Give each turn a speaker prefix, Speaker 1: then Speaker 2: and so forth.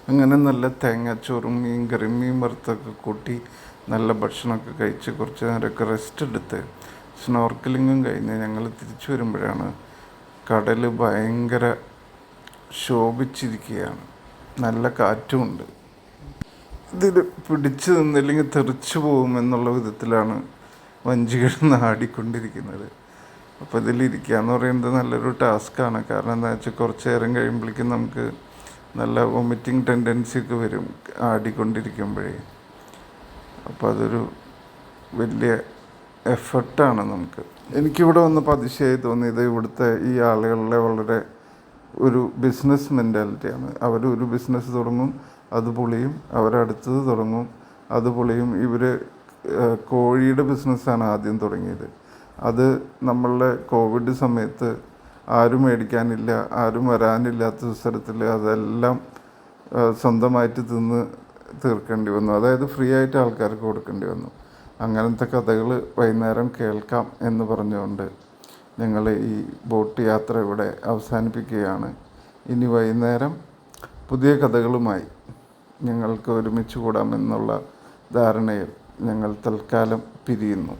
Speaker 1: അങ്ങനെ നല്ല തേങ്ങാച്ചോറും മീൻ കറിയും മീൻ വറുത്തൊക്കെ കൂട്ടി നല്ല ഭക്ഷണമൊക്കെ കഴിച്ച് കുറച്ച് നേരമൊക്കെ റെസ്റ്റ് എടുത്ത് സ്നോർക്കലിങ്ങും കഴിഞ്ഞ് ഞങ്ങൾ തിരിച്ചു വരുമ്പോഴാണ് കടൽ ഭയങ്കര ശോഭിച്ചിരിക്കുകയാണ്. നല്ല കാറ്റുമുണ്ട്. ഇതിൽ പിടിച്ചു നിന്നില്ലെങ്കിൽ തെറിച്ചു പോകുമെന്നുള്ള വിധത്തിലാണ് വഞ്ചി കിടന്ന് ആടിക്കൊണ്ടിരിക്കുന്നത്. അപ്പോൾ ഇതിലിരിക്കുക എന്ന് പറയുന്നത് നല്ലൊരു ടാസ്ക്കാണ്. കാരണം എന്താ വെച്ചാൽ കുറച്ച് നേരം കഴിയുമ്പോഴേക്കും നമുക്ക് നല്ല വൊമിറ്റിംഗ് ടെൻഡൻസി ഒക്കെ വരും ആടിക്കൊണ്ടിരിക്കുമ്പോഴേ. അപ്പോൾ അതൊരു വലിയ എഫർട്ടാണ് നമുക്ക്. എനിക്കിവിടെ വന്നപ്പോൾ അതിശയമായി തോന്നിയത് ഇവിടുത്തെ ഈ ആളുകളുടെ വളരെ ഒരു ബിസിനസ് മെൻറ്റാലിറ്റിയാണ്. അവരൊരു ബിസിനസ് തുടങ്ങും, അത് പൊളിയും, അവരടുത്തത് തുടങ്ങും, അത് പൊളിയും. ഇവർ കോഴിയുടെ ബിസിനസ്സാണ് ആദ്യം തുടങ്ങിയത്. അത് നമ്മളുടെ കോവിഡ് സമയത്ത് ആരും മേടിക്കാനില്ല, ആരും വരാനില്ലാത്ത സ്ഥലത്തിൽ അതെല്ലാം സ്വന്തമായിട്ട് തിന്ന് തീർക്കേണ്ടി വന്നു. അതായത് ഫ്രീ ആയിട്ട് ആൾക്കാർക്ക് കൊടുക്കേണ്ടി വന്നു. അങ്ങനത്തെ കഥകൾ വൈകുന്നേരം കേൾക്കാം എന്ന് പറഞ്ഞുകൊണ്ട് ഞങ്ങൾ ഈ ബോട്ട് യാത്ര ഇവിടെ അവസാനിപ്പിക്കുകയാണ്. ഇനി വൈകുന്നേരം പുതിയ കഥകളുമായി ഞങ്ങൾക്ക് ഒരുമിച്ച് കൂടാമെന്നുള്ള ധാരണയിൽ ഞങ്ങൾ തൽക്കാലം പിരിയുന്നു.